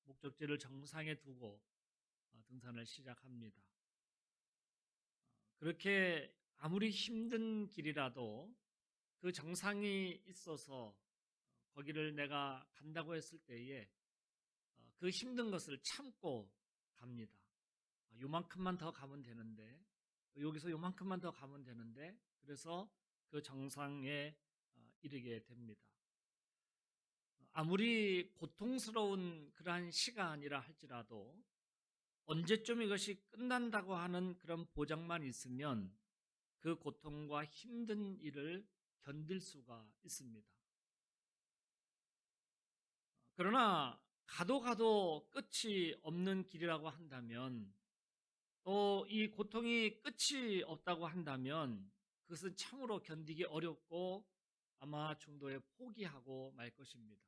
목적지를 정상에 두고 등산을 시작합니다. 그렇게 아무리 힘든 길이라도 그 정상이 있어서 거기를 내가 간다고 했을 때에 그 힘든 것을 참고 갑니다. 요만큼만 더 가면 되는데, 여기서 요만큼만 더 가면 되는데, 그래서 그 정상에 이르게 됩니다. 아무리 고통스러운 그러한 시간이라 할지라도 언제쯤 이것이 끝난다고 하는 그런 보장만 있으면 그 고통과 힘든 일을 견딜 수가 있습니다. 그러나 가도 끝이 없는 길이라고 한다면, 또 이 고통이 끝이 없다고 한다면 그것은 참으로 견디기 어렵고 아마 중도에 포기하고 말 것입니다.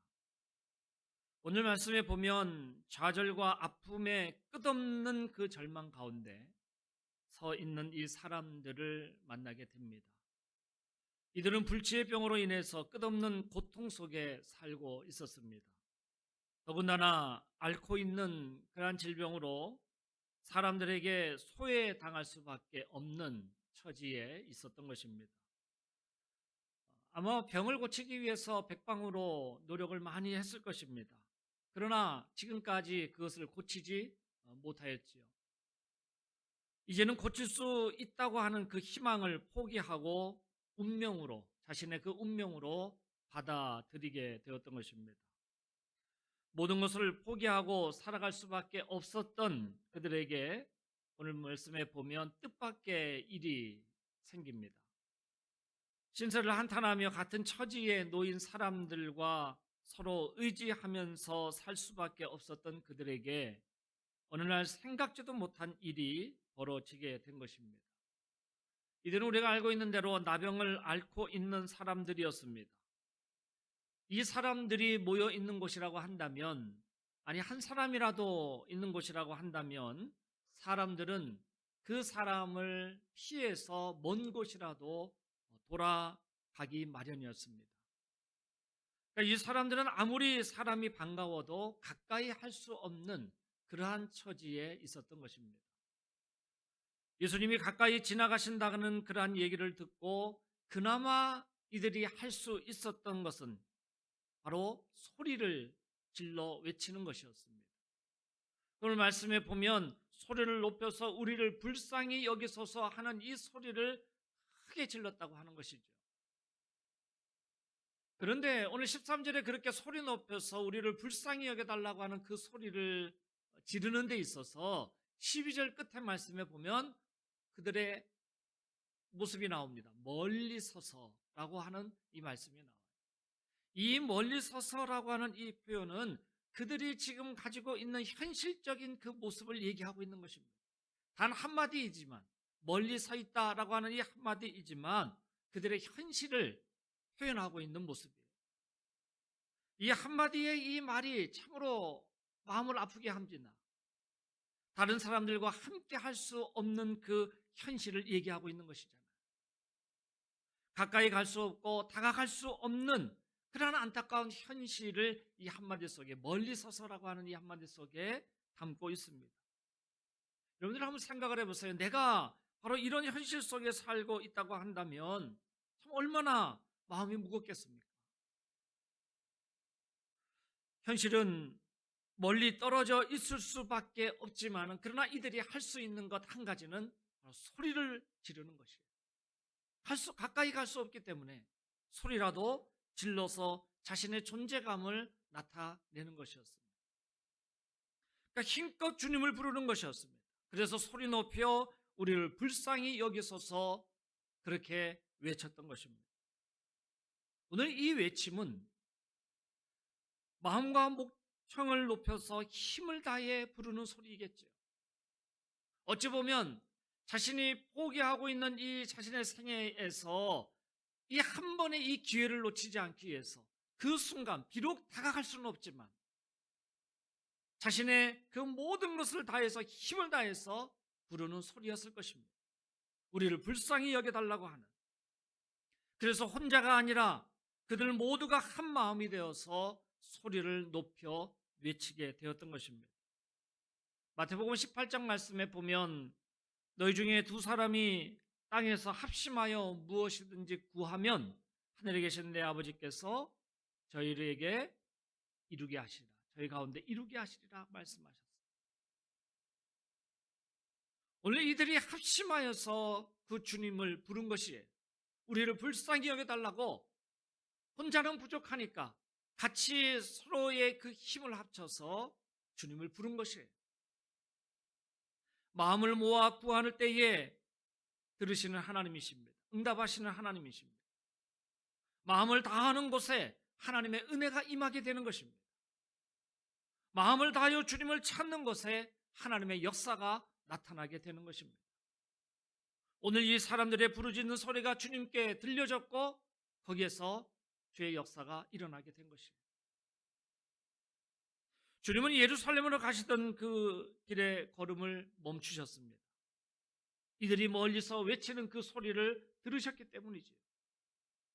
오늘 말씀에 보면 좌절과 아픔의 끝없는 그 절망 가운데 서 있는 이 사람들을 만나게 됩니다. 이들은 불치의 병으로 인해서 끝없는 고통 속에 살고 있었습니다. 더군다나 앓고 있는 그러한 질병으로 사람들에게 소외당할 수밖에 없는 처지에 있었던 것입니다. 아마 병을 고치기 위해서 백방으로 노력을 많이 했을 것입니다. 그러나 지금까지 그것을 고치지 못하였지요. 이제는 고칠 수 있다고 하는 그 희망을 포기하고 자신의 그 운명으로 받아들이게 되었던 것입니다. 모든 것을 포기하고 살아갈 수밖에 없었던 그들에게 오늘 말씀에 보면 뜻밖의 일이 생깁니다. 신세를 한탄하며 같은 처지에 놓인 사람들과 서로 의지하면서 살 수밖에 없었던 그들에게 어느 날 생각지도 못한 일이 벌어지게 된 것입니다. 이들은 우리가 알고 있는 대로 나병을 앓고 있는 사람들이었습니다. 이 사람들이 모여 있는 곳이라고 한다면, 아니 한 사람이라도 있는 곳이라고 한다면 사람들은 그 사람을 피해서 먼 곳이라도 돌아가기 마련이었습니다. 그러니까 이 사람들은 아무리 사람이 반가워도 가까이 할 수 없는 그러한 처지에 있었던 것입니다. 예수님이 가까이 지나가신다는 그러한 얘기를 듣고 그나마 이들이 할 수 있었던 것은 바로 소리를 질러 외치는 것이었습니다. 오늘 말씀에 보면 소리를 높여서 우리를 불쌍히 여기소서 하는 이 소리를 크게 질렀다고 하는 것이죠. 그런데 오늘 13절에 그렇게 소리 높여서 우리를 불쌍히 여겨달라고 하는 그 소리를 지르는 데 있어서 12절 끝에 말씀에 보면 그들의 모습이 나옵니다. 멀리 서서라고 하는 이 말씀이 나와요. 이 멀리 서서라고 하는 이 표현은 그들이 지금 가지고 있는 현실적인 그 모습을 얘기하고 있는 것입니다. 단 한마디이지만, 멀리 서 있다라고 하는 이 한마디이지만 그들의 현실을 표현하고 있는 모습이에요. 이 한마디의 이 말이 참으로 마음을 아프게 합니다. 다른 사람들과 함께 할 수 없는 그 현실을 얘기하고 있는 것이잖아요. 가까이 갈 수 없고 다가갈 수 없는 그러한 안타까운 현실을 이 한마디 속에, 멀리 서서라고 하는 이 한마디 속에 담고 있습니다. 여러분들 한번 생각을 해보세요. 내가 바로 이런 현실 속에 살고 있다고 한다면 참 얼마나 마음이 무겁겠습니까? 현실은 멀리 떨어져 있을 수밖에 없지만, 그러나 이들이 할 수 있는 것 한 가지는 바로 소리를 지르는 것이에요. 가까이 갈 수 없기 때문에 소리라도 질러서 자신의 존재감을 나타내는 것이었습니다. 그러니까 힘껏 주님을 부르는 것이었습니다. 그래서 소리 높여 우리를 불쌍히 여기소서 그렇게 외쳤던 것입니다. 오늘 이 외침은 마음과 목청을 높여서 힘을 다해 부르는 소리이겠죠. 어찌 보면 자신이 포기하고 있는 이 자신의 생애에서 이 한 번의 이 기회를 놓치지 않기 위해서 그 순간, 비록 다가갈 수는 없지만 자신의 그 모든 것을 다해서 힘을 다해서 부르는 소리였을 것입니다. 우리를 불쌍히 여겨달라고 하는. 그래서 혼자가 아니라 그들 모두가 한 마음이 되어서 소리를 높여 외치게 되었던 것입니다. 마태복음 18장 말씀에 보면 너희 중에 두 사람이 땅에서 합심하여 무엇이든지 구하면 하늘에 계신 내 아버지께서 저희에게 이루게 하시리라. 저희 가운데 이루게 하시리라 말씀하셨습니다. 오늘 이들이 합심하여서 그 주님을 부른 것이에요. 우리를 불쌍히 여겨달라고. 혼자는 부족하니까 같이 서로의 그 힘을 합쳐서 주님을 부른 것이에요. 마음을 모아 구하는 때에 들으시는 하나님이십니다. 응답하시는 하나님이십니다. 마음을 다하는 곳에 하나님의 은혜가 임하게 되는 것입니다. 마음을 다하여 주님을 찾는 곳에 하나님의 역사가 나타나게 되는 것입니다. 오늘 이 사람들의 부르짖는 소리가 주님께 들려졌고 거기에서 주의 역사가 일어나게 된 것입니다. 주님은 예루살렘으로 가시던 그 길의 걸음을 멈추셨습니다. 이들이 멀리서 외치는 그 소리를 들으셨기 때문이죠.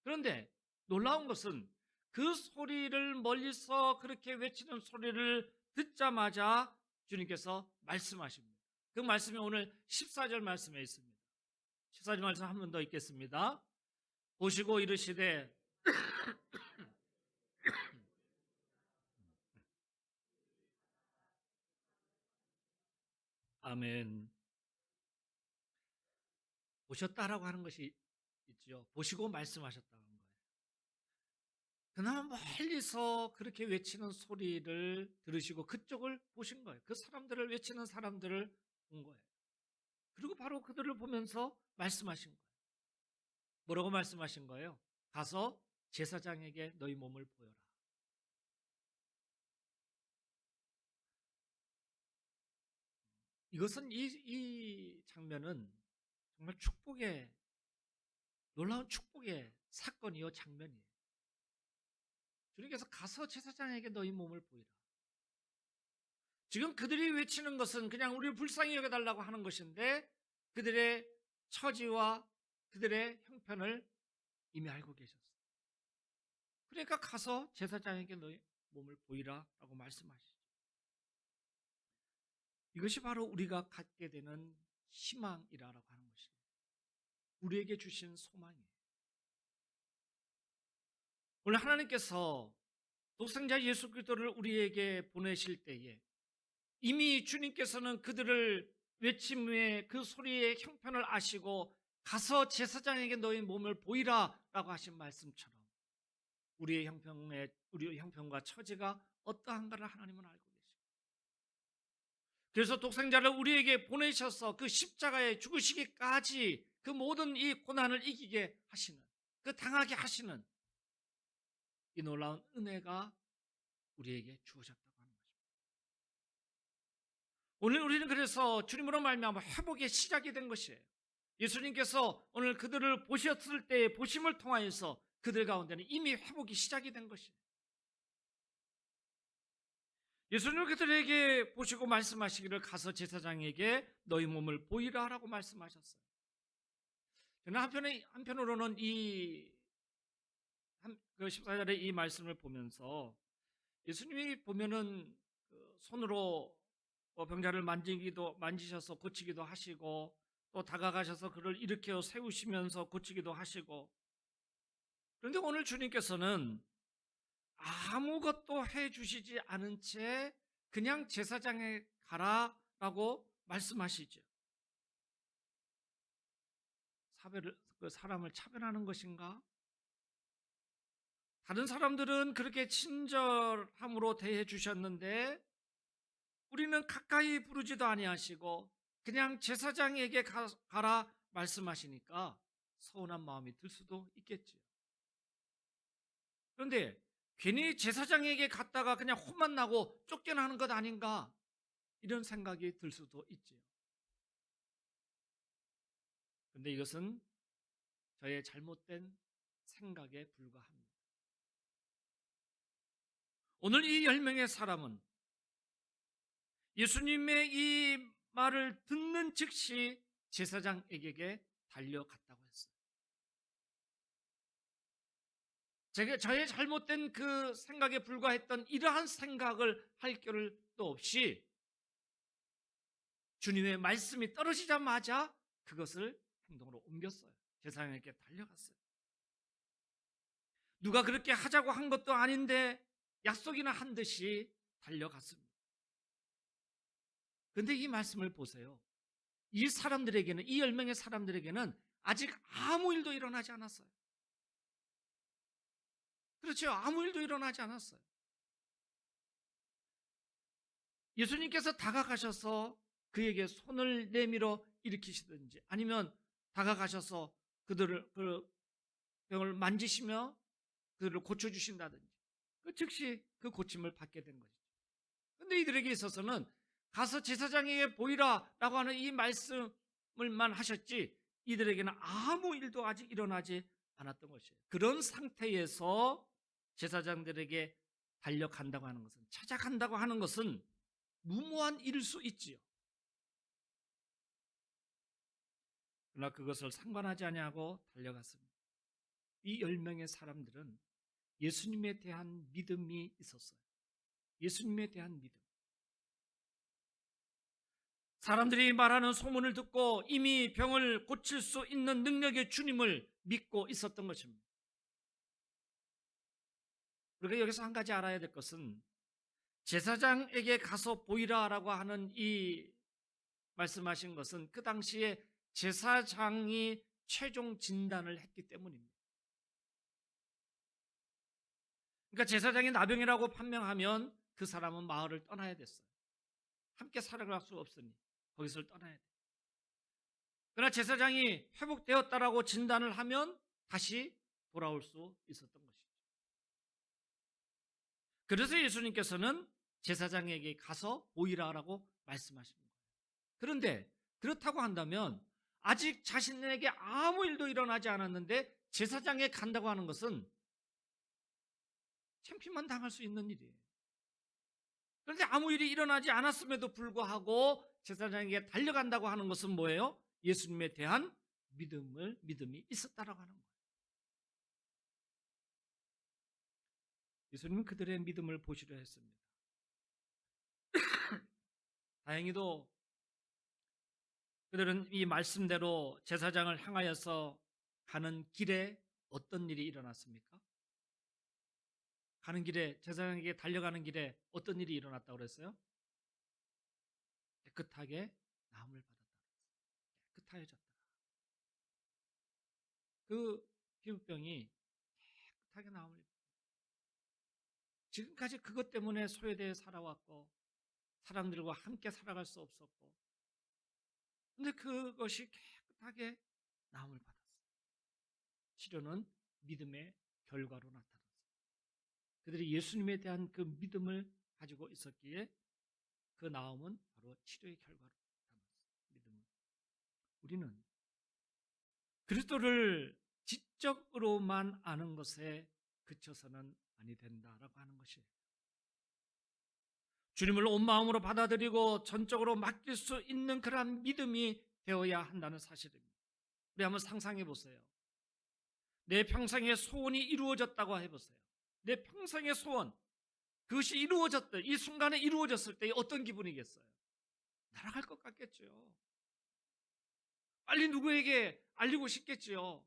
그런데 놀라운 것은 그 소리를 멀리서 그렇게 외치는 소리를 듣자마자 주님께서 말씀하십니다. 그 말씀이 오늘 14절 말씀에 있습니다. 14절 말씀 한 번 더 읽겠습니다. 보시고 이르시되 아멘. 보셨다라고 하는 것이 있죠. 보시고 말씀하셨다는 거예요. 그나마 멀리서 그렇게 외치는 소리를 들으시고 그쪽을 보신 거예요. 그 사람들을 외치는 사람들을 본 거예요. 그리고 바로 그들을 보면서 말씀하신 거예요. 뭐라고 말씀하신 거예요? 가서 제사장에게 너희 몸을 보여라. 이것은 이 장면은 정말 축복의, 놀라운 축복의 사건이요, 장면이에요. 주님께서 가서 제사장에게 너희 몸을 보이라. 지금 그들이 외치는 것은 그냥 우리를 불쌍히 여겨달라고 하는 것인데 그들의 처지와 그들의 형편을 이미 알고 계셨어요. 그러니까 가서 제사장에게 너희 몸을 보이라라고 말씀하시죠. 이것이 바로 우리가 갖게 되는 희망이라고 하는 것이에요. 우리에게 주신 소망이에요. 오늘 하나님께서 독생자 예수 그리스도를 우리에게 보내실 때에 이미 주님께서는 그들을 외침의 그 소리의 형편을 아시고 가서 제사장에게 너희 몸을 보이라라고 하신 말씀처럼 우리의 형편과 처지가 어떠한가를 하나님은 알고 계십니다. 그래서 독생자를 우리에게 보내셔서 그 십자가에 죽으시기까지 그 모든 이 고난을 이기게 하시는, 그 당하게 하시는 이 놀라운 은혜가 우리에게 주어졌다고 하는 것입니다. 오늘 우리는 그래서 주님으로 말미암아 회복의 시작이 된 것이에요. 예수님께서 오늘 그들을 보셨을 때의 보심을 통하여서 그들 가운데는 이미 회복이 시작이 된 것이에요. 예수님은 그들에게 보시고 말씀하시기를 가서 제사장에게 너희 몸을 보이라라고 말씀하셨어요. 저는 한편으로는 그 14절의 이 말씀을 보면서 예수님이 보면은 그 손으로 병자를 만지셔서 고치기도 하시고 또 다가가셔서 그를 일으켜 세우시면서 고치기도 하시고, 그런데 오늘 주님께서는 아무것도 해주시지 않은 채 그냥 제사장에 가라라고 말씀하시죠. 그 사람을 차별하는 것인가? 다른 사람들은 그렇게 친절함으로 대해 주셨는데 우리는 가까이 부르지도 아니하시고 그냥 제사장에게 가라 말씀하시니까 서운한 마음이 들 수도 있겠지요. 그런데 괜히 제사장에게 갔다가 그냥 혼만 나고 쫓겨나는 것 아닌가 이런 생각이 들 수도 있지요. 그런데 이것은 저의 잘못된 생각에 불과합니다. 오늘 이 10명의 사람은 예수님의 이 말을 듣는 즉시 제사장에게 달려갔다고 했어요. 저의 잘못된 그 생각에 불과했던 이러한 생각을 할 겨를도 없이 주님의 말씀이 떨어지자마자 그것을 행동으로 옮겼어요. 제사장에게 달려갔어요. 누가 그렇게 하자고 한 것도 아닌데 약속이나 한 듯이 달려갔습니다. 그런데 이 말씀을 보세요. 이 사람들에게는, 이 10명의 사람들에게는 아직 아무 일도 일어나지 않았어요. 그렇죠. 아무 일도 일어나지 않았어요. 예수님께서 다가가셔서 그에게 손을 내밀어 일으키시든지, 아니면 다가가셔서 그들을 그 병을 만지시며 그들을 고쳐주신다든지, 그 즉시 그 고침을 받게 된 것이죠. 그런데 이들에게 있어서는 가서 제사장에게 보이라 라고 하는 이 말씀을만 하셨지, 이들에게는 아무 일도 아직 일어나지 않았던 것이에요. 그런 상태에서 제사장들에게 달려간다고 하는 것은, 찾아간다고 하는 것은 무모한 일일 수 있지요. 그러나 그것을 상관하지 아니하고 달려갔습니다. 이 10명의 사람들은 예수님에 대한 믿음이 있었어요. 예수님에 대한 믿음. 사람들이 말하는 소문을 듣고 이미 병을 고칠 수 있는 능력의 주님을 믿고 있었던 것입니다. 우리가 여기서 한 가지 알아야 될 것은, 제사장에게 가서 보이라라고 하는 이 말씀하신 것은 그 당시에 제사장이 최종 진단을 했기 때문입니다. 그러니까 제사장이 나병이라고 판명하면 그 사람은 마을을 떠나야 됐어요. 함께 살아갈 수 없으니 거기서 떠나야 돼. 그러나 제사장이 회복되었다라고 진단을 하면 다시 돌아올 수 있었던 것이죠. 그래서 예수님께서는 제사장에게 가서 보이라라고 말씀하신 거예요. 그런데 그렇다고 한다면 아직 자신에게 아무 일도 일어나지 않았는데 제사장에 간다고 하는 것은 창피만 당할 수 있는 일이에요. 그런데 아무 일이 일어나지 않았음에도 불구하고 제사장에게 달려간다고 하는 것은 뭐예요? 예수님에 대한 믿음이 있었다라고 하는 거예요. 예수님은 그들의 믿음을 보시려 했습니다. 다행히도 그들은 이 말씀대로 제사장을 향하여서 가는 길에 어떤 일이 일어났습니까? 가는 길에, 제사장에게 달려가는 길에 어떤 일이 일어났다고 그랬어요? 깨끗하게 나음을 받았다. 깨끗해졌다. 그 피부병이 깨끗하게 나음을 받았다. 지금까지 그것 때문에 소외되어 살아왔고 사람들과 함께 살아갈 수 없었고, 근데 그것이 깨끗하게 나음을 받았어요. 치료는 믿음의 결과로 나타났어요. 그들이 예수님에 대한 그 믿음을 가지고 있었기에 그 나음은 바로 치료의 결과로 나타났어요. 믿음은. 우리는 그리스도를 지적으로만 아는 것에 그쳐서는 아니 된다라고 하는 것이에요. 주님을 온 마음으로 받아들이고 전적으로 맡길 수 있는 그러한 믿음이 되어야 한다는 사실입니다. 우리 한번 상상해 보세요. 내 평생의 소원이 이루어졌다고 해보세요. 내 평생의 소원, 그것이 이루어졌다, 이 순간에 이루어졌을 때 어떤 기분이겠어요? 날아갈 것 같겠죠. 빨리 누구에게 알리고 싶겠지요.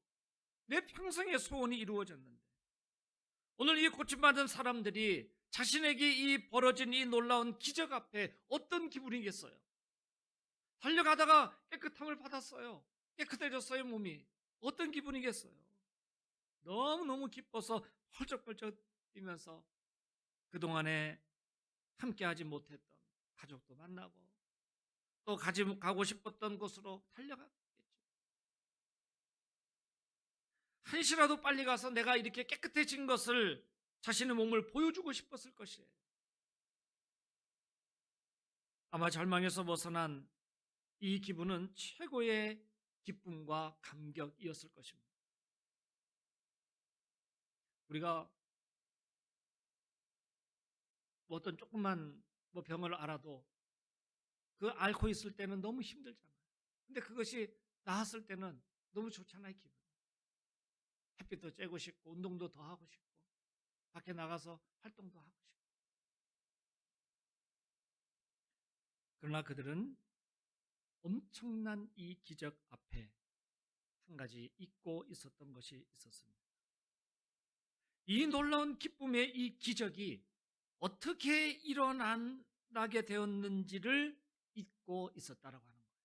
내 평생의 소원이 이루어졌는데, 오늘 이 고침받은 사람들이 자신에게 이 벌어진 이 놀라운 기적 앞에 어떤 기분이겠어요? 달려가다가 깨끗함을 받았어요. 깨끗해졌어요, 몸이. 어떤 기분이겠어요? 너무너무 기뻐서 펄쩍펄쩍 뛰면서 그동안에 함께하지 못했던 가족도 만나고 또 가고 싶었던 곳으로 달려갔겠죠. 한시라도 빨리 가서 내가 이렇게 깨끗해진 것을, 자신의 몸을 보여주고 싶었을 것이에요. 아마 절망에서 벗어난 이 기분은 최고의 기쁨과 감격이었을 것입니다. 우리가 뭐 어떤 조그만 병을 알아도 그 앓고 있을 때는 너무 힘들잖아요. 근데 그것이 나았을 때는 너무 좋잖아요, 기분. 햇빛도 쬐고 싶고 운동도 더 하고 싶고 밖에 나가서 활동도 하고 싶고. 그러나 그들은 엄청난 이 기적 앞에 한 가지 잊고 있었던 것이 있었습니다. 이 놀라운 기쁨의 이 기적이 어떻게 일어나게 되었는지를 잊고 있었다라고 하는 거예요.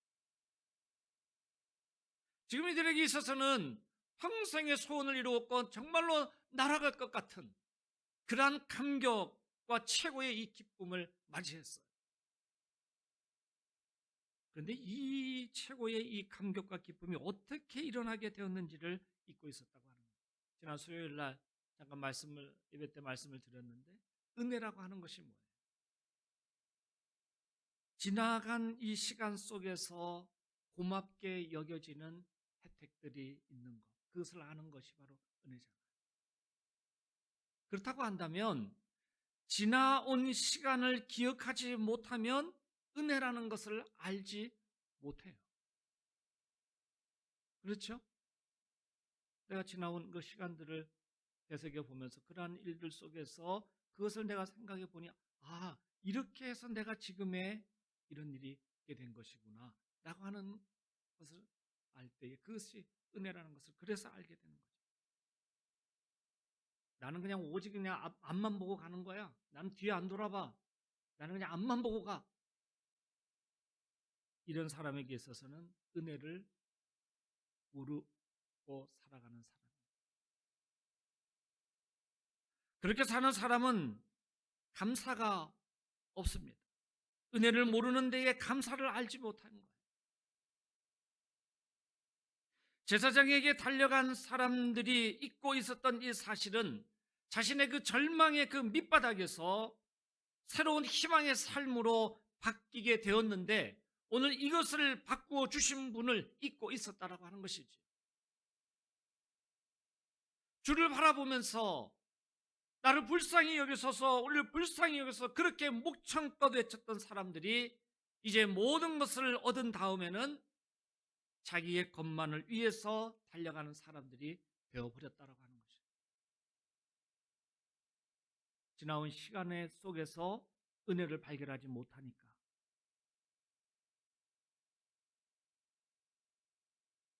지금 이들에게 있어서는 평생의 소원을 이루었고 정말로 날아갈 것 같은 그러한 감격과 최고의 이 기쁨을 맞이했어요. 그런데 이 최고의 이 감격과 기쁨이 어떻게 일어나게 되었는지를 잊고 있었다고 하는 거예요. 지난 수요일 날 잠깐 예배 때 말씀을 드렸는데, 은혜라고 하는 것이 뭐예요? 지나간 이 시간 속에서 고맙게 여겨지는 혜택들이 있는 것, 그것을 아는 것이 바로 은혜잖아요. 그렇다고 한다면 지나온 시간을 기억하지 못하면 은혜라는 것을 알지 못해요. 그렇죠? 내가 지나온 그 시간들을 되새겨 보면서 그러한 일들 속에서 그것을 내가 생각해 보니, 이렇게 해서 내가 지금의 이런 일이 있게 된 것이구나 라고 하는 것을 알 때에, 그것이 은혜라는 것을 그래서 알게 되는 거죠. 나는 그냥 오직 그냥 앞만 보고 가는 거야. 나는 뒤에 안 돌아봐. 나는 그냥 앞만 보고 가. 이런 사람에게 있어서는 은혜를 모르고 살아가는 사람입니다. 그렇게 사는 사람은 감사가 없습니다. 은혜를 모르는 데에 감사를 알지 못하는 거예요. 제사장에게 달려간 사람들이 잊고 있었던 이 사실은 자신의 그 절망의 그 밑바닥에서 새로운 희망의 삶으로 바뀌게 되었는데, 오늘 이것을 바꾸어 주신 분을 잊고 있었다라고 하는 것이지. 주를 바라보면서 나를 불쌍히 여기소서, 우리를 불쌍히 여기서 그렇게 목청껏 외쳤던 사람들이 이제 모든 것을 얻은 다음에는 자기의 것만을 위해서 달려가는 사람들이 되어버렸다라고 하는 것이죠. 지나온 시간의 속에서 은혜를 발견하지 못하니까.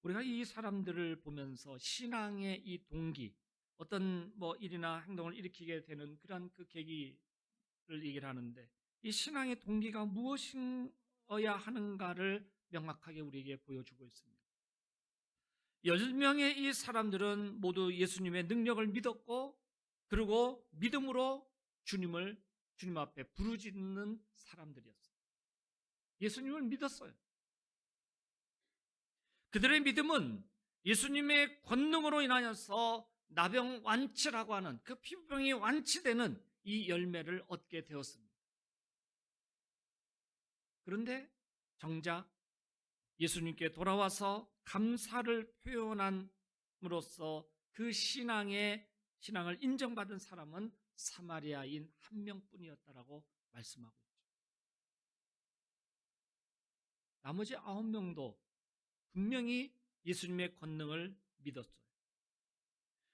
우리가 이 사람들을 보면서 신앙의 이 동기, 어떤 일이나 행동을 일으키게 되는 그런 그 계기를 얘기를 하는데, 이 신앙의 동기가 무엇이어야 하는가를 명확하게 우리에게 보여주고 있습니다. 10명의 이 사람들은 모두 예수님의 능력을 믿었고, 그리고 믿음으로 주님 앞에 부르짖는 사람들이었어요. 예수님을 믿었어요. 그들의 믿음은 예수님의 권능으로 인하여서 나병 완치라고 하는 그 피부병이 완치되는 이 열매를 얻게 되었습니다. 그런데 정작 예수님께 돌아와서 감사를 표현함으로써 그 신앙을 인정받은 사람은 사마리아인 한 명뿐이었다라고 말씀하고 있죠. 나머지 9명도 분명히 예수님의 권능을 믿었어요.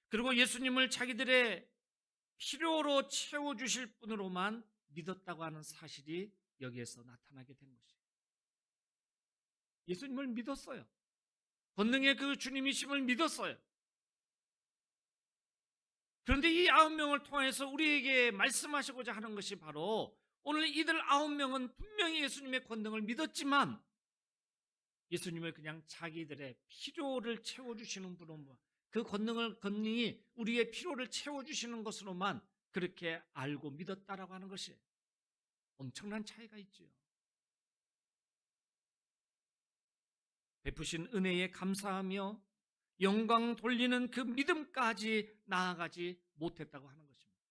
그리고 예수님을 자기들의 필요로 채워주실 분으로만 믿었다고 하는 사실이 여기에서 나타나게 된 것이에요. 예수님을 믿었어요. 권능의 그 주님이심을 믿었어요. 그런데 이 9명을 통해서 우리에게 말씀하시고자 하는 것이 바로, 오늘 이들 9명은 분명히 예수님의 권능을 믿었지만 예수님을 그냥 자기들의 필요를 채워주시는 분으로만, 그 권능이 우리의 필요를 채워주시는 것으로만 그렇게 알고 믿었다라고 하는 것이 엄청난 차이가 있지요. 베푸신 은혜에 감사하며 영광 돌리는 그 믿음까지 나아가지 못했다고 하는 것입니다.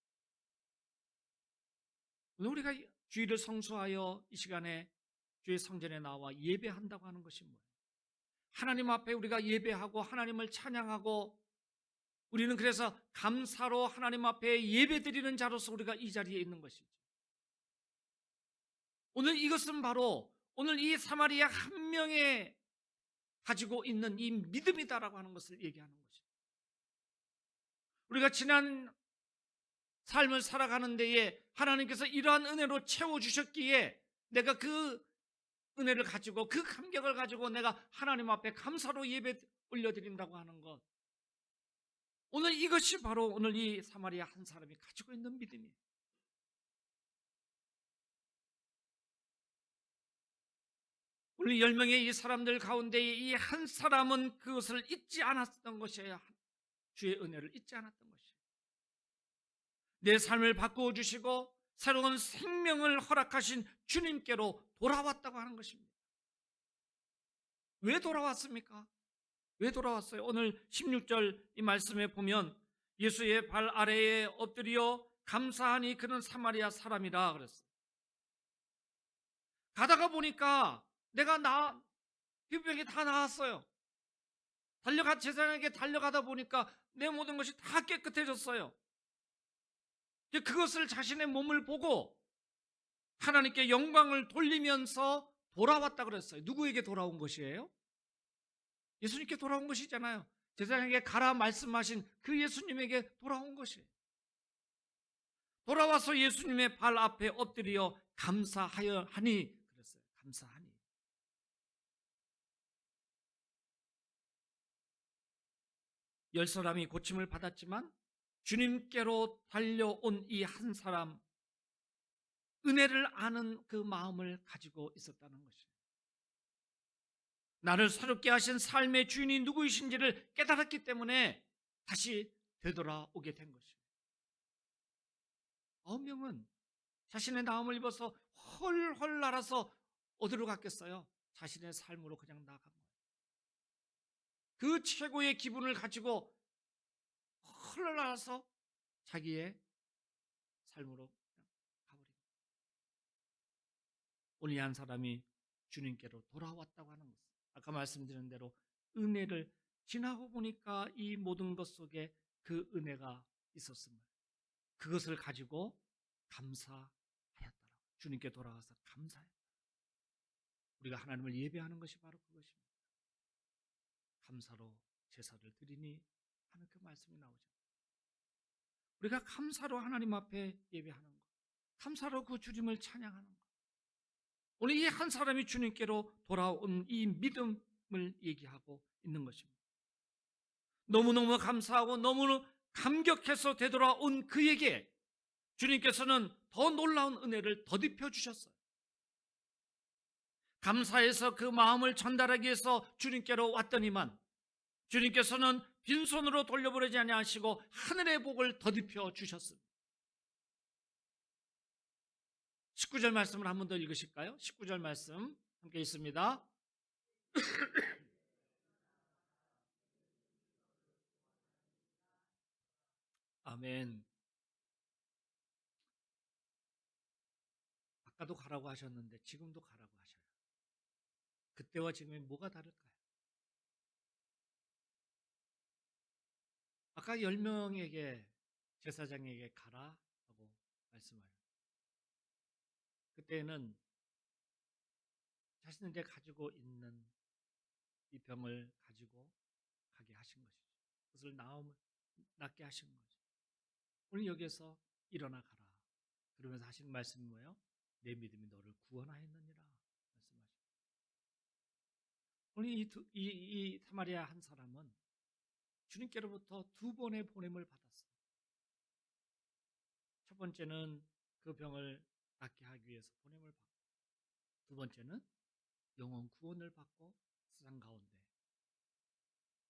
오늘 우리가 주일을 성수하여 이 시간에 주의 성전에 나와 예배한다고 하는 것이 뭐예요? 하나님 앞에 우리가 예배하고 하나님을 찬양하고, 우리는 그래서 감사로 하나님 앞에 예배드리는 자로서 우리가 이 자리에 있는 것이죠. 오늘 이것은 바로 오늘 이 사마리아 한 명의 가지고 있는 이 믿음이다라고 하는 것을 얘기하는 것입니다. 우리가 지난 삶을 살아가는 데에 하나님께서 이러한 은혜로 채워주셨기에 내가 그 은혜를 가지고 그 감격을 가지고 내가 하나님 앞에 감사로 예배 올려드린다고 하는 것, 오늘 이것이 바로 오늘 이 사마리아 한 사람이 가지고 있는 믿음이에요. 오늘 10명의 이 사람들 가운데 이 한 사람은 그것을 잊지 않았던 것이에요. 주의 은혜를 잊지 않았던 것이에요. 내 삶을 바꾸어 주시고 새로운 생명을 허락하신 주님께로 돌아왔다고 하는 것입니다. 왜 돌아왔습니까? 왜 돌아왔어요? 오늘 16절 이 말씀에 보면 예수의 발 아래에 엎드려 감사하니 그는 사마리아 사람이라 그랬어요. 가다가 보니까 피부병이 다 나았어요. 제사장에게 달려가다 보니까 내 모든 것이 다 깨끗해졌어요. 그것을 자신의 몸을 보고 하나님께 영광을 돌리면서 돌아왔다 그랬어요. 누구에게 돌아온 것이에요? 예수님께 돌아온 것이잖아요. 제사장에게 가라 말씀하신 그 예수님에게 돌아온 것이에요. 돌아와서 예수님의 발 앞에 엎드려 감사하여 하니 그랬어요. 감사하니. 열 사람이 고침을 받았지만 주님께로 달려온 이 한 사람, 은혜를 아는 그 마음을 가지고 있었다는 것이에요. 나를 새롭게 하신 삶의 주인이 누구이신지를 깨달았기 때문에 다시 되돌아오게 된 것이에요. 9명은 자신의 나음을 입어서 헐헐 날아서 어디로 갔겠어요? 자신의 삶으로 그냥 나간 거예요. 그 최고의 기분을 가지고 헐헐 날아서 자기의 삶으로 그냥 가버린 거예요. 오늘 이 한 사람이 주님께로 돌아왔다고 하는 것은 아까 말씀드린 대로 은혜를 지나고 보니까 이 모든 것 속에 그 은혜가 있었습니다. 그것을 가지고 감사하였다라고. 주님께 돌아가서 감사했다. 우리가 하나님을 예배하는 것이 바로 그것입니다. 감사로 제사를 드리니 하는 그 말씀이 나오죠. 우리가 감사로 하나님 앞에 예배하는 것, 감사로 그 주님을 찬양하는 것. 오늘 이 한 사람이 주님께로 돌아온 이 믿음을 얘기하고 있는 것입니다. 너무너무 감사하고 너무 감격해서 되돌아온 그에게 주님께서는 더 놀라운 은혜를 더딥혀 주셨어요. 감사해서 그 마음을 전달하기 위해서 주님께로 왔더니만 주님께서는 빈손으로 돌려보내지 아니하시고 하늘의 복을 더딥혀 주셨습니다. 19절 말씀을 한 번 더 읽으실까요? 19절 말씀 함께 있습니다. 아멘. 아까도 가라고 하셨는데 지금도 가라고 하셔요. 그때와 지금이 뭐가 다를까요? 아까 10명에게 제사장에게 가라 하고 말씀하셨어요. 그때는 자신들이 가지고 있는 이 병을 가지고 가게 하신 것이죠. 그것을 낫게 하신 거죠. 오늘 여기에서 일어나 가라. 그러면서 하시는 말씀이 뭐예요? 내 믿음이 너를 구원하였느니라 말씀하십니다. 오늘 이 사마리아 한 사람은 주님께로부터 2번의 보냄을 받았어요. 첫 번째는 그 병을 낫게 하기 위해서 보냄을 받고, 두 번째는 영혼 구원을 받고 세상 가운데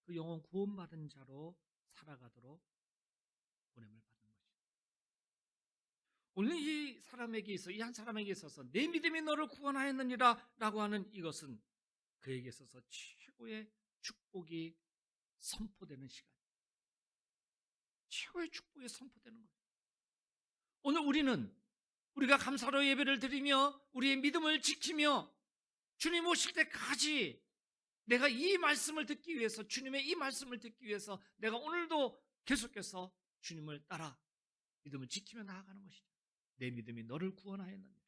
그 영혼 구원받은 자로 살아가도록 보냄을 받은 것이죠. 오늘 이 사람에게 있어 이 한 사람에게 있어서 내 믿음이 너를 구원하였느니라 라고 하는 이것은 그에게 있어서 최고의 축복이 선포되는 시간, 최고의 축복이 선포되는 거예요. 오늘 우리가 감사로 예배를 드리며 우리의 믿음을 지키며 주님 오실 때까지 내가 이 말씀을 듣기 위해서, 주님의 이 말씀을 듣기 위해서 내가 오늘도 계속해서 주님을 따라 믿음을 지키며 나아가는 것이죠. 내 믿음이 너를 구원하였느니라.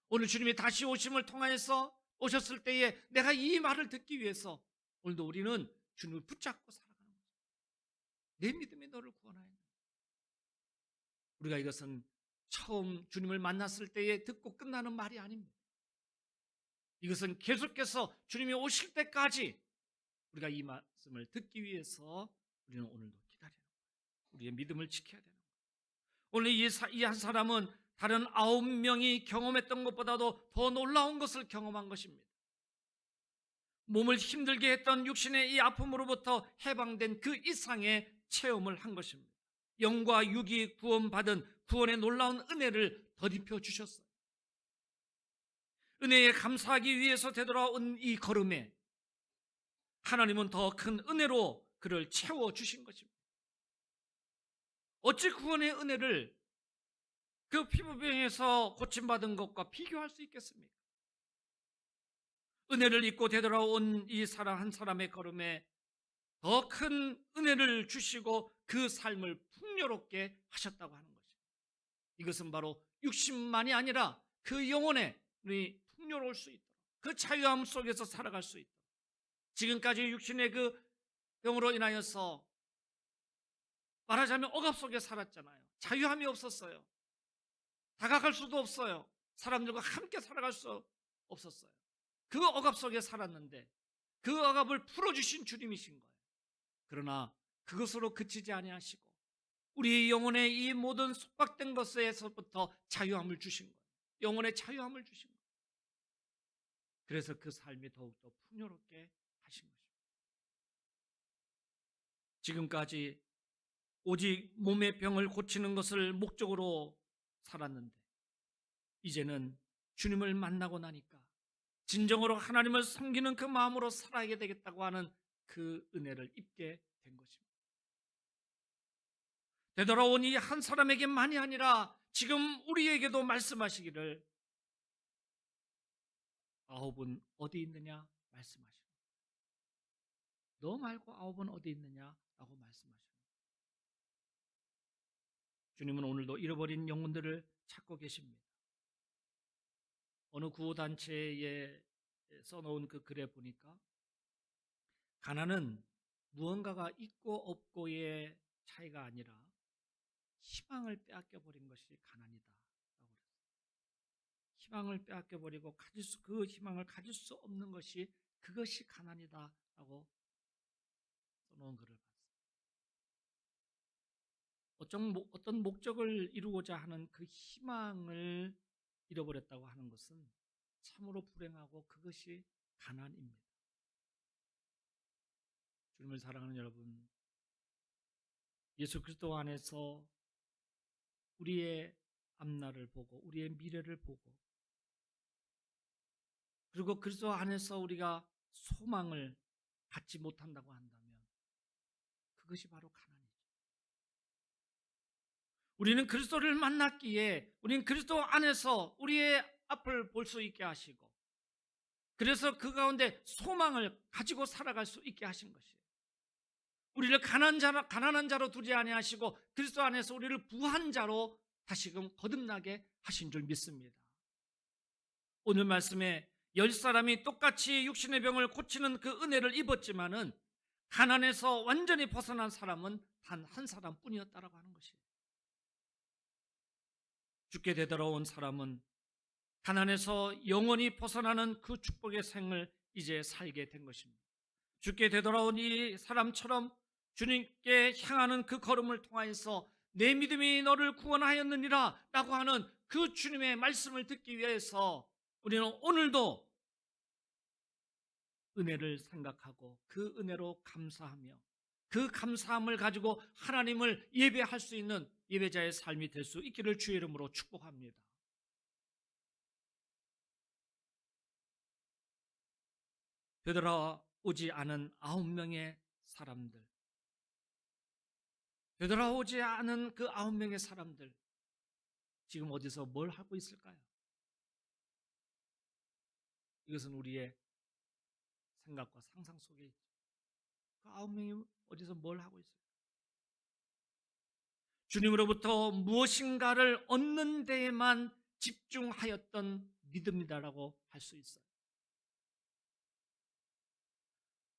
오늘 주님이 다시 오심을 통하여서 오셨을 때에 내가 이 말을 듣기 위해서 오늘도 우리는 주님을 붙잡고 살아가는 거죠. 내 믿음이 너를 구원하였느니라. 우리가 이것은 처음 주님을 만났을 때에 듣고 끝나는 말이 아닙니다. 이것은 계속해서 주님이 오실 때까지 우리가 이 말씀을 듣기 위해서 우리는 오늘도 기다려야 합니다. 우리의 믿음을 지켜야 되는 거예요. 오늘 이 한 사람은 다른 9명이 경험했던 것보다도 더 놀라운 것을 경험한 것입니다. 몸을 힘들게 했던 육신의 이 아픔으로부터 해방된 그 이상의 체험을 한 것입니다. 영과 육이 구원받은 구원의 놀라운 은혜를 덧입혀 주셨어요. 은혜에 감사하기 위해서 되돌아온 이 걸음에 하나님은 더 큰 은혜로 그를 채워주신 것입니다. 어찌 구원의 은혜를 그 피부병에서 고침받은 것과 비교할 수 있겠습니까? 은혜를 입고 되돌아온 이 사람 한 사람의 걸음에 더 큰 은혜를 주시고 그 삶을 풍요롭게 하셨다고 하는 것입니다. 이것은 바로 육신만이 아니라 그 영혼에 우리 풍요로울 수 있도록, 그 자유함 속에서 살아갈 수 있도록, 지금까지 육신의 그 병으로 인하여서 말하자면 억압 속에 살았잖아요. 자유함이 없었어요. 다가갈 수도 없어요. 사람들과 함께 살아갈 수 없었어요. 그 억압 속에 살았는데 그 억압을 풀어주신 주님이신 거예요. 그러나 그것으로 그치지 아니하시고 우리 영혼의 이 모든 속박된 것에서부터 자유함을 주신 거예요. 영혼의 자유함을 주신 거예요. 그래서 그 삶이 더욱더 풍요롭게 하신 것입니다. 지금까지 오직 몸의 병을 고치는 것을 목적으로 살았는데 이제는 주님을 만나고 나니까 진정으로 하나님을 섬기는 그 마음으로 살아야 되겠다고 하는 그 은혜를 입게 된 것입니다. 되돌아온 이 한 사람에게만이 아니라 지금 우리에게도 말씀하시기를 9은 어디 있느냐 말씀하시고 너 말고 9은 어디 있느냐라고 말씀하십니다. 주님은 오늘도 잃어버린 영혼들을 찾고 계십니다. 어느 구호단체에 써놓은 그 글에 보니까 가난은 무언가가 있고 없고의 차이가 아니라 희망을 빼앗겨버린 것이 가난이다 라고 그랬어요. 희망을 빼앗겨버리고 그 희망을 가질 수 없는 것이 그것이 가난이다 라고 써놓은 글을 봤어요. 어떤 목적을 이루고자 하는 그 희망을 잃어버렸다고 하는 것은 참으로 불행하고 그것이 가난입니다. 주님을 사랑하는 여러분, 예수 그리스도 안에서 우리의 앞날을 보고 우리의 미래를 보고 그리고 그리스도 안에서 우리가 소망을 갖지 못한다고 한다면 그것이 바로 가난이죠. 우리는 그리스도를 만났기에 우리는 그리스도 안에서 우리의 앞을 볼 수 있게 하시고 그래서 그 가운데 소망을 가지고 살아갈 수 있게 하신 것이에요. 우리를 가난한 자로 두지 아니하시고 그리스도 안에서 우리를 부한 자로 다시금 거듭나게 하신 줄 믿습니다. 오늘 말씀에 10사람이 똑같이 육신의 병을 고치는 그 은혜를 입었지만은 가난에서 완전히 벗어난 사람은 단 한 사람뿐이었다라고 하는 것이에요. 죽게 되돌아온 사람은 가난에서 영원히 벗어나는 그 축복의 생을 이제 살게 된 것입니다. 죽게 되돌아온 이 사람처럼 주님께 향하는 그 걸음을 통하여서 내 믿음이 너를 구원하였느니라 라고 하는 그 주님의 말씀을 듣기 위해서 우리는 오늘도 은혜를 생각하고 그 은혜로 감사하며 그 감사함을 가지고 하나님을 예배할 수 있는 예배자의 삶이 될 수 있기를 주의 이름으로 축복합니다. 되돌아오지 않은 9명의 사람들, 되돌아오지 않은 그 9명의 사람들, 지금 어디서 뭘 하고 있을까요? 이것은 우리의 생각과 상상 속에 있죠. 그 9명이 어디서 뭘 하고 있을까요? 주님으로부터 무엇인가를 얻는 데에만 집중하였던 믿음이다라고 할 수 있어요.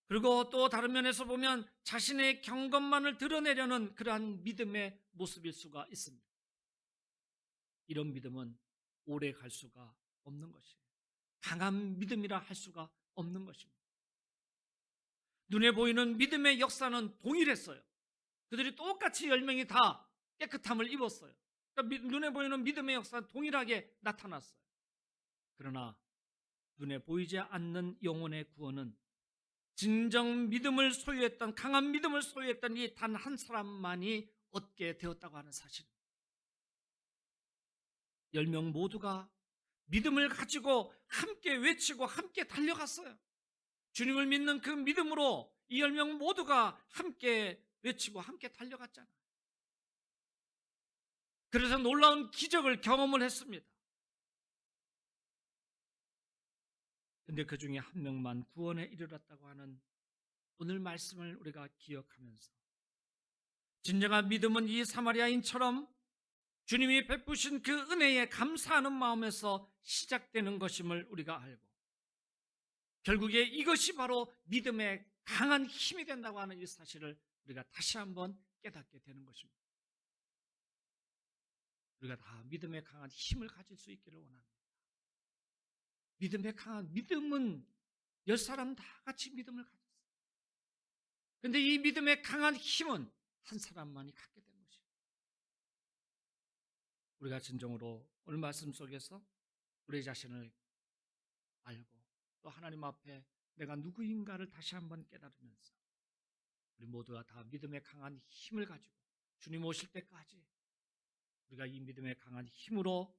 그리고 또 다른 면에서 보면 자신의 경건만을 드러내려는 그러한 믿음의 모습일 수가 있습니다. 이런 믿음은 오래 갈 수가 없는 것이에요. 강한 믿음이라 할 수가 없는 것입니다. 눈에 보이는 믿음의 역사는 동일했어요. 그들이 똑같이 10명이 다 깨끗함을 입었어요. 그러니까 눈에 보이는 믿음의 역사는 동일하게 나타났어요. 그러나 눈에 보이지 않는 영혼의 구원은 진정 믿음을 소유했던, 강한 믿음을 소유했던 이 단 한 사람만이 얻게 되었다고 하는 사실입니다. 10명 모두가 믿음을 가지고 함께 외치고 함께 달려갔어요. 주님을 믿는 그 믿음으로 이 10명 모두가 함께 외치고 함께 달려갔잖아요. 그래서 놀라운 기적을 경험을 했습니다. 근데 그 중에 한 명만 구원에 이르렀다고 하는 오늘 말씀을 우리가 기억하면서 진정한 믿음은 이 사마리아인처럼 주님이 베푸신 그 은혜에 감사하는 마음에서 시작되는 것임을 우리가 알고 결국에 이것이 바로 믿음의 강한 힘이 된다고 하는 이 사실을 우리가 다시 한번 깨닫게 되는 것입니다. 우리가 다 믿음의 강한 힘을 가질 수 있기를 원합니다. 믿음의 강한 믿음은 10사람 다 같이 믿음을 가졌어요. 그런데 이 믿음의 강한 힘은 한 사람만이 갖게 된 것입니다. 우리가 진정으로 오늘 말씀 속에서 우리 자신을 알고 또 하나님 앞에 내가 누구인가를 다시 한번 깨달으면서 우리 모두가 다 믿음의 강한 힘을 가지고 주님 오실 때까지 우리가 이 믿음의 강한 힘으로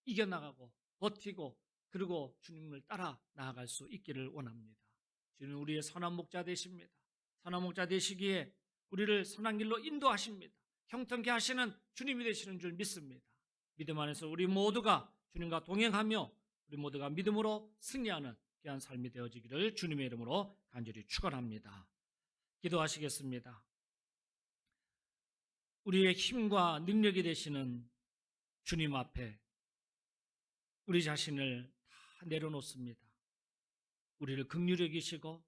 이겨나가고 버티고 그리고 주님을 따라 나아갈 수 있기를 원합니다. 주님 우리의 선한 목자 되십니다. 선한 목자 되시기에 우리를 선한 길로 인도하십니다. 형통케 하시는 주님이 되시는 줄 믿습니다. 믿음 안에서 우리 모두가 주님과 동행하며 우리 모두가 믿음으로 승리하는 귀한 삶이 되어지기를 주님의 이름으로 간절히 축원합니다. 기도하시겠습니다. 우리의 힘과 능력이 되시는 주님 앞에 우리 자신을 다 내려놓습니다. 우리를 긍휼히 여기시고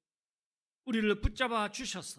우리를 붙잡아 주셔서